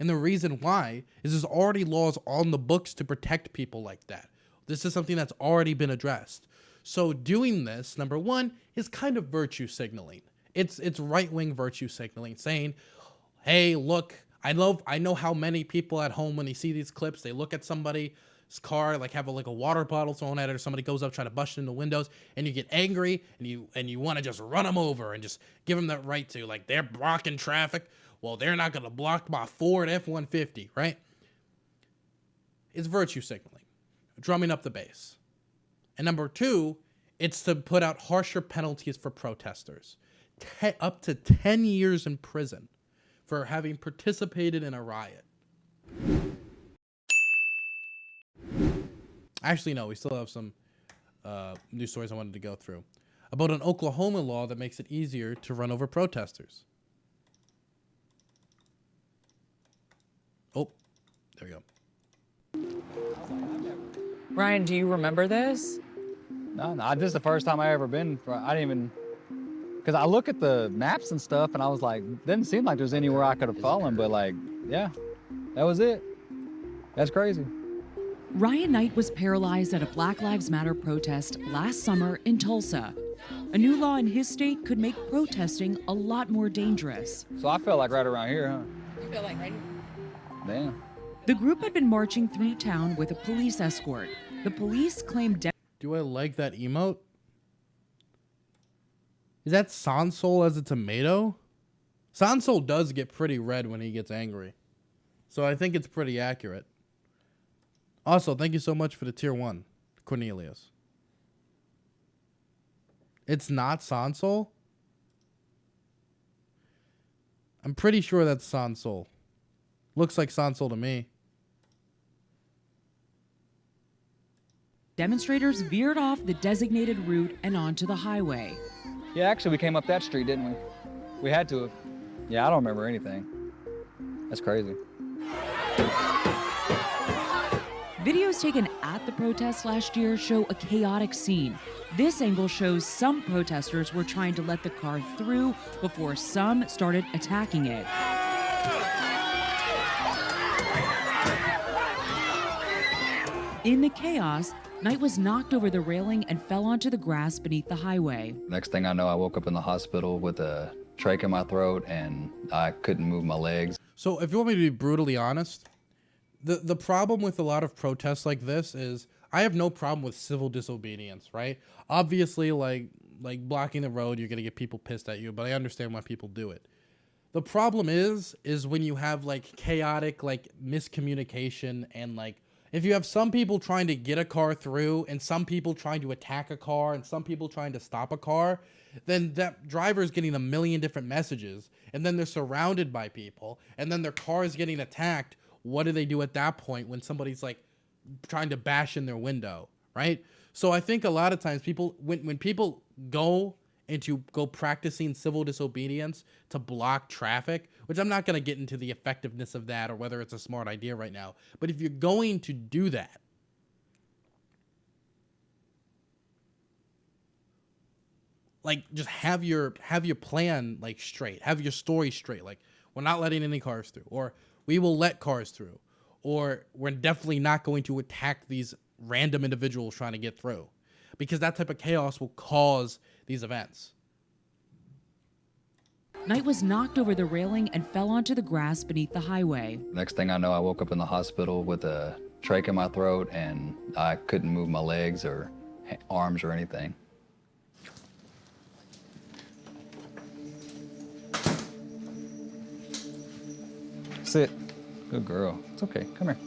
And the reason why is there's already laws on the books to protect people like that. This is something that's already been addressed. So doing this, number one, is kind of virtue signaling. It's right-wing virtue signaling, saying, hey, look, I know how many people at home, when they see these clips, they look at somebody's car, like have a water bottle thrown at it, or somebody goes up trying to bust in the windows, and you get angry, and you want to just run them over and just give them that right to, like, they're blocking traffic. Well, they're not going to block my Ford F-150, right? It's virtue signaling, drumming up the base. And number two, it's to put out harsher penalties for protesters. Up to 10 years in prison for having participated in a riot. Actually, no, we still have some news stories I wanted to go through. About an Oklahoma law that makes it easier to run over protesters. Oh, there we go. Ryan, do you remember this? No, this is the first time I ever been. I didn't even, because I look at the maps and stuff, and I was like, didn't seem like there's anywhere I could have fallen, but like, yeah, that was it. That's crazy. Ryan Knight was paralyzed at a Black Lives Matter protest last summer in Tulsa. A new law in his state could make protesting a lot more dangerous. So I felt like right around here, huh? You feel like right? Damn. The group had been marching through town with a police escort. The police claimed... Do I like that emote? Is that Sansol as a tomato? Sansol does get pretty red when he gets angry. So I think it's pretty accurate. Also, thank you so much for the tier 1, Cornelius. It's not Sansol? I'm pretty sure that's Sansol. Looks like Sansol to me. Demonstrators veered off the designated route and onto the highway. Yeah, actually, we came up that street, didn't we? We had to have. Yeah, I don't remember anything. That's crazy. Videos taken at the protest last year show a chaotic scene. This angle shows some protesters were trying to let the car through before some started attacking it. In the chaos, Knight was knocked over the railing and fell onto the grass beneath the highway. Next thing I know, I woke up in the hospital with a trach in my throat, and I couldn't move my legs. So if you want me to be brutally honest, the problem with a lot of protests like this is I have no problem with civil disobedience, right? Obviously, like blocking the road, you're going to get people pissed at you, but I understand why people do it. The problem is when you have like chaotic like miscommunication, and like if you have some people trying to get a car through and some people trying to attack a car and some people trying to stop a car, then that driver is getting a million different messages, and then they're surrounded by people, and then their car is getting attacked. What do they do at that point when somebody's like trying to bash in their window, right? So I think a lot of times people, when people go practicing civil disobedience to block traffic, which I'm not going to get into the effectiveness of that or whether it's a smart idea right now, but if you're going to do that, like just have your plan like straight, have your story straight. Like, we're not letting any cars through, or we will let cars through, or we're definitely not going to attack these random individuals trying to get through, because that type of chaos will cause these events. Knight was knocked over the railing and fell onto the grass beneath the highway. Next thing I know, I woke up in the hospital with a trach in my throat, and I couldn't move my legs or arms or anything. Sit. Good girl. It's okay. Come here.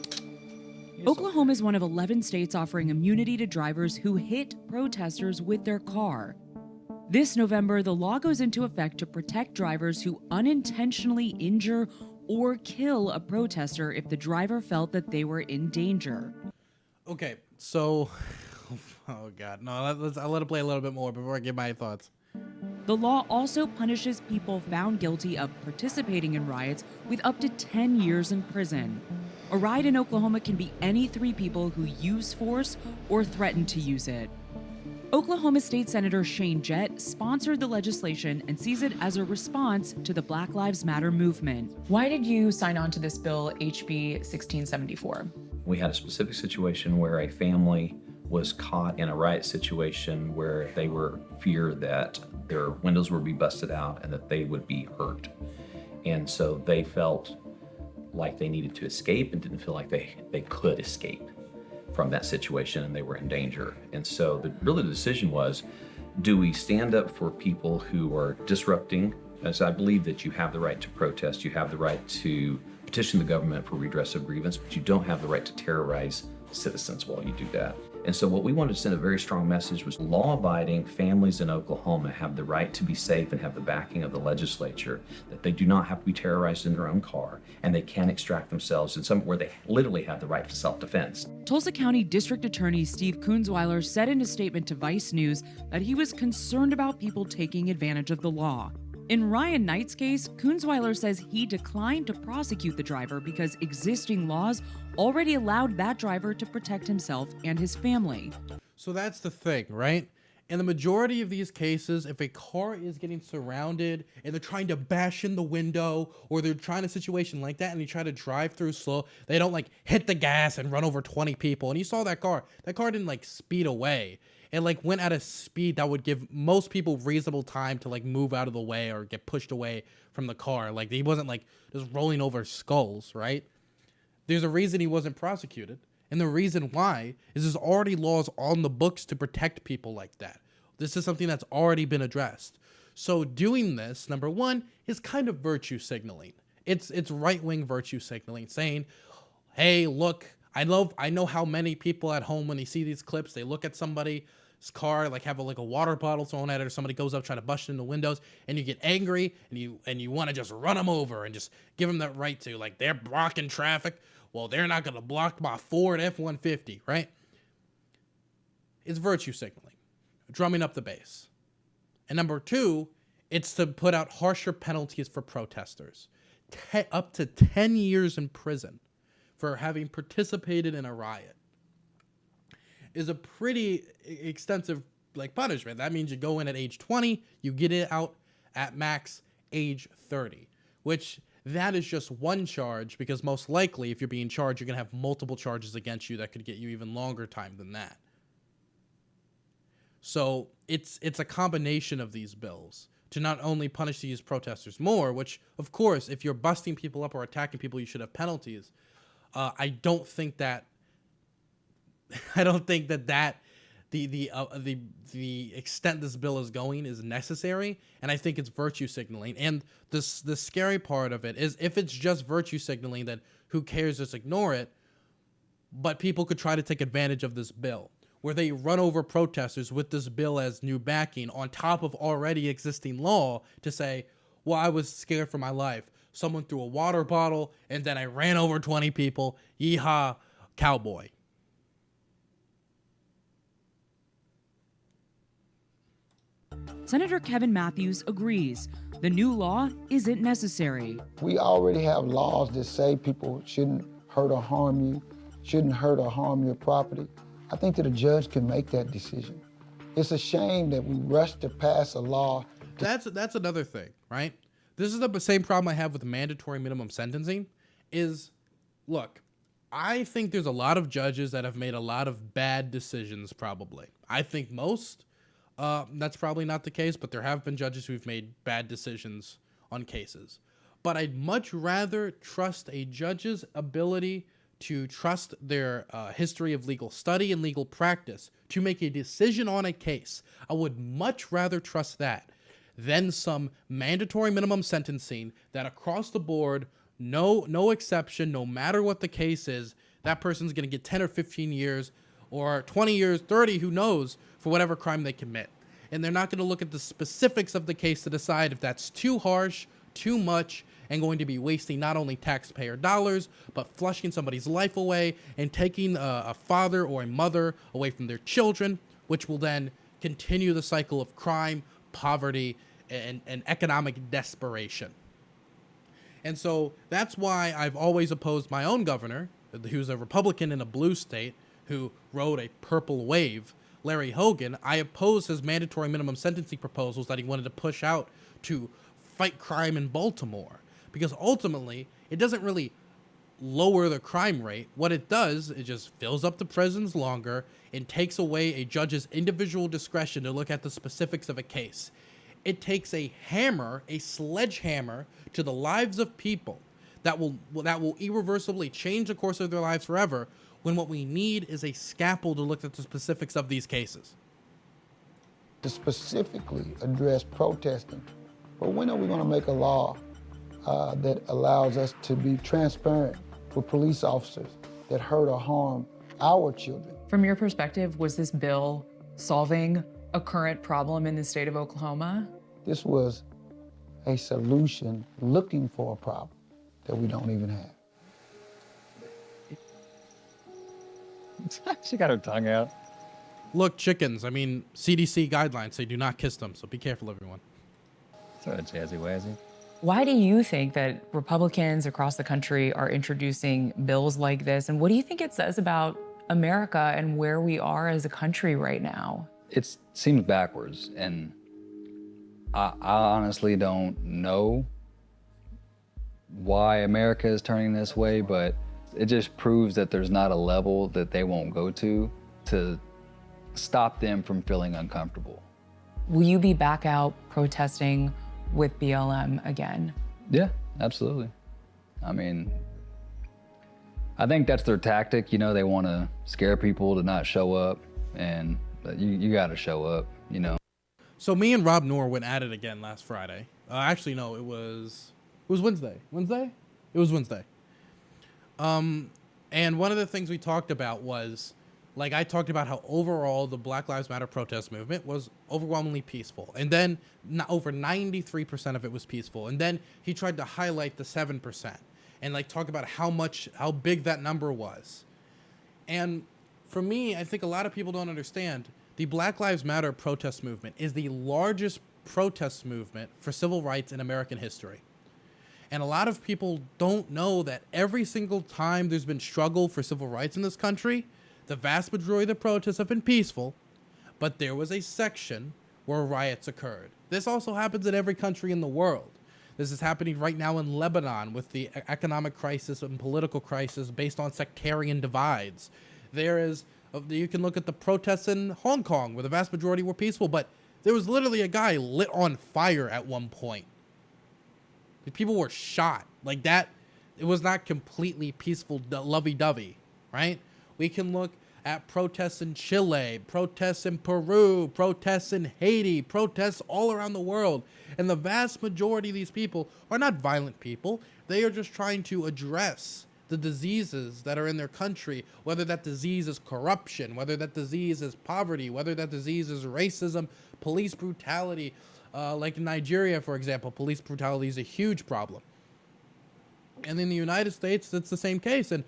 Oklahoma is one of 11 states offering immunity to drivers who hit protesters with their car. This November, the law goes into effect to protect drivers who unintentionally injure or kill a protester if the driver felt that they were in danger. Okay, so, oh God, no, I'll let it play a little bit more before I give my thoughts. The law also punishes people found guilty of participating in riots with up to 10 years in prison. A riot in Oklahoma can be any 3 people who use force or threaten to use it. Oklahoma State Senator Shane Jett sponsored the legislation and sees it as a response to the Black Lives Matter movement. Why did you sign on to this bill, HB 1674? We had a specific situation where a family was caught in a riot situation where they were feared that their windows would be busted out and that they would be hurt. And so they felt like they needed to escape and didn't feel like they could escape from that situation, and they were in danger. And so really the decision was, do we stand up for people who are disrupting? As I believe that you have the right to protest, you have the right to petition the government for redress of grievance, but you don't have the right to terrorize citizens while you do that. And so what we wanted to send a very strong message was law-abiding families in Oklahoma have the right to be safe and have the backing of the legislature, that they do not have to be terrorized in their own car, and they can extract themselves in somewhere where they literally have the right to self-defense. Tulsa County District Attorney Steve Kunzweiler said in a statement to Vice News that he was concerned about people taking advantage of the law. In Ryan Knight's case, Kunzweiler says he declined to prosecute the driver because existing laws already allowed that driver to protect himself and his family. So that's the thing, right? In the majority of these cases, if a car is getting surrounded and they're trying to bash in the window, or they're trying a situation like that and you try to drive through slow, they don't like hit the gas and run over 20 people. And you saw that car didn't like speed away. It like went at a speed that would give most people reasonable time to like move out of the way or get pushed away from the car. Like he wasn't like just rolling over skulls, right? There's a reason he wasn't prosecuted. And the reason why is there's already laws on the books to protect people like that. This is something that's already been addressed. So doing this, number one, is kind of virtue signaling. It's right-wing virtue signaling, saying, hey, look, I know how many people at home, when they see these clips, they look at somebody's car, like have a water bottle thrown at it, or somebody goes up trying to bust in the windows, and you get angry and you want to just run them over and just give them that right to, like, they're blocking traffic. Well, they're not going to block my Ford F-150, right? It's virtue signaling, drumming up the base. And number two, it's to put out harsher penalties for protesters, up to 10 years in prison for having participated in a riot. Is a pretty extensive punishment. That means you go in at age 20, you get it out at max age 30, which that is just one charge, because most likely if you're being charged, you're going to have multiple charges against you that could get you even longer time than that. So it's a combination of these bills to not only punish these protesters more, which of course, if you're busting people up or attacking people, you should have penalties. I don't think that the extent this bill is going is necessary, and I think it's virtue signaling. And the scary part of it is, if it's just virtue signaling, then who cares? Just ignore it. But people could try to take advantage of this bill, where they run over protesters with this bill as new backing on top of already existing law, to say, well, I was scared for my life. Someone threw a water bottle and then I ran over 20 people. Yeehaw, cowboy. Senator Kevin Matthews agrees the new law isn't necessary. We already have laws that say people shouldn't hurt or harm you, shouldn't hurt or harm your property. I think that a judge can make that decision. It's a shame that we rush to pass a law. That's another thing, right? This is the same problem I have with mandatory minimum sentencing. Is, look, I think there's a lot of judges that have made a lot of bad decisions, probably. I think most, that's probably not the case, but there have been judges who've made bad decisions on cases. But I'd much rather trust a judge's ability to trust their history of legal study and legal practice to make a decision on a case. I would much rather trust that than some mandatory minimum sentencing that across the board, no exception, no matter what the case is, that person's going to get 10 or 15 years or 20 years, 30, who knows, for whatever crime they commit. And they're not going to look at the specifics of the case to decide if that's too harsh, too much, and going to be wasting not only taxpayer dollars, but flushing somebody's life away and taking a father or a mother away from their children, which will then continue the cycle of crime, poverty, and economic desperation. And so that's why I've always opposed my own governor, who's a Republican in a blue state, who rode a purple wave Larry Hogan, I opposed his mandatory minimum sentencing proposals that he wanted to push out to fight crime in Baltimore, because ultimately it doesn't really lower the crime rate. What it does, it just fills up the prisons longer and takes away a judge's individual discretion to look at the specifics of a case. It takes a hammer, a sledgehammer, to the lives of people that will irreversibly change the course of their lives forever, when what we need is a scalpel to look at the specifics of these cases. To specifically address protesting, but when are we going to make a law that allows us to be transparent with police officers that hurt or harm our children? From your perspective, was this bill solving a current problem in the state of Oklahoma? This was a solution looking for a problem that we don't even have. She got her tongue out. Look, chickens, I mean, CDC guidelines say do not kiss them, so be careful, everyone. Sort of jazzy wazzy. Why do you think that Republicans across the country are introducing bills like this? And what do you think it says about America and where we are as a country right now? It seems backwards, and I honestly don't know why America is turning this way, but it just proves that there's not a level that they won't go to stop them from feeling uncomfortable. Will you be back out protesting with BLM again? Yeah, absolutely. I mean, I think that's their tactic. You know, they want to scare people to not show up, and you got to show up, you know. So me and Rob Noor went at it again last Friday. Actually, no, it was Wednesday. It was Wednesday. And one of the things we talked about was, like, I talked about how overall the Black Lives Matter protest movement was overwhelmingly peaceful. And then over 93% of it was peaceful. And then he tried to highlight the 7% and, like, talk about how big that number was. And for me, I think a lot of people don't understand the Black Lives Matter protest movement is the largest protest movement for civil rights in American history. And a lot of people don't know that every single time there's been struggle for civil rights in this country, the vast majority of the protests have been peaceful, but there was a section where riots occurred. This also happens in every country in the world. This is happening right now in Lebanon with the economic crisis and political crisis based on sectarian divides. You can look at the protests in Hong Kong where the vast majority were peaceful, but there was literally a guy lit on fire at one point. People were shot like that. It was not completely peaceful, lovey-dovey, right? We can look at protests in Chile, protests in Peru, protests in Haiti, protests all around the world. And the vast majority of these people are not violent people. They are just trying to address the diseases that are in their country, whether that disease is corruption, whether that disease is poverty, whether that disease is racism, police brutality. Like in Nigeria, for example, police brutality is a huge problem. And in the United States, it's the same case. And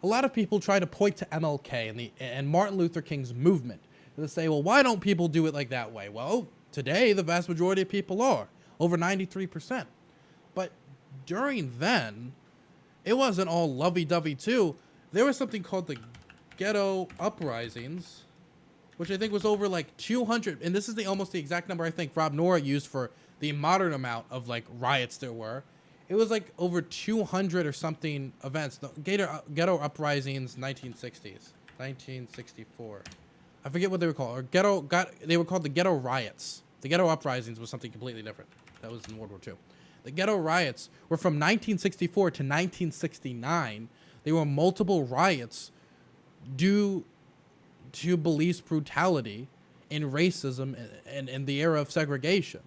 a lot of people try to point to MLK and Martin Luther King's movement. And they say, well, why don't people do it like that way? Well, today, the vast majority of people are, over 93%. But during then, it wasn't all lovey-dovey too. There was something called the ghetto uprisings, which I think was over like 200, and this is almost the exact number I think Rob Noor used for the modern amount of like riots there were. It was like over 200 or something events. The ghetto uprisings, 1960s, 1964. I forget what they were called. They were called the ghetto riots. The ghetto uprisings was something completely different. That was in World War II. The ghetto riots were from 1964 to 1969. They were multiple riots due to police brutality and racism and the era of segregation.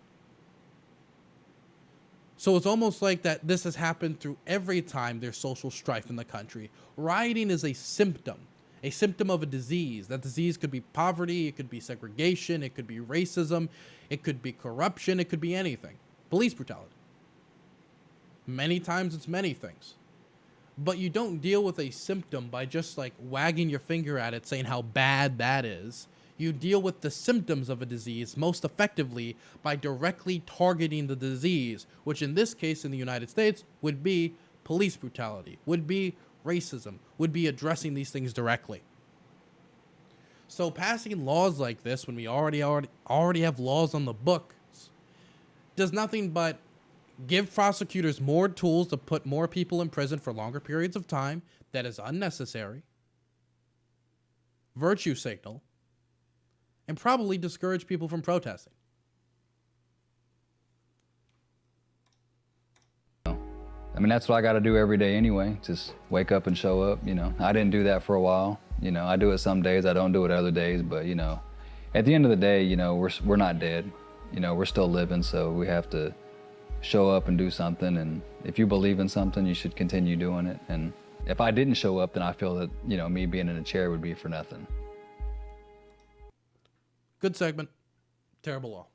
So it's almost like that this has happened through every time there's social strife in the country. Rioting is a symptom of a disease. That disease could be poverty, it could be segregation, it could be racism, it could be corruption, it could be anything. Police brutality. Many times it's many things. But you don't deal with a symptom by just like wagging your finger at it saying how bad that is. You deal with the symptoms of a disease most effectively by directly targeting the disease, which in this case in the United States would be police brutality, would be racism, would be addressing these things directly. So passing laws like this when we already have laws on the books does nothing but give prosecutors more tools to put more people in prison for longer periods of time. That is unnecessary. Virtue signal. And probably discourage people from protesting. I mean, that's what I got to do every day anyway. Just wake up and show up, you know. I didn't do that for a while. You know, I do it some days, I don't do it other days, but you know, at the end of the day, you know, we're not dead. You know, we're still living, so we have to show up and do something. And if you believe in something, you should continue doing it. And if I didn't show up, then I feel that, you know, me being in a chair would be for nothing. Good segment. Terrible law.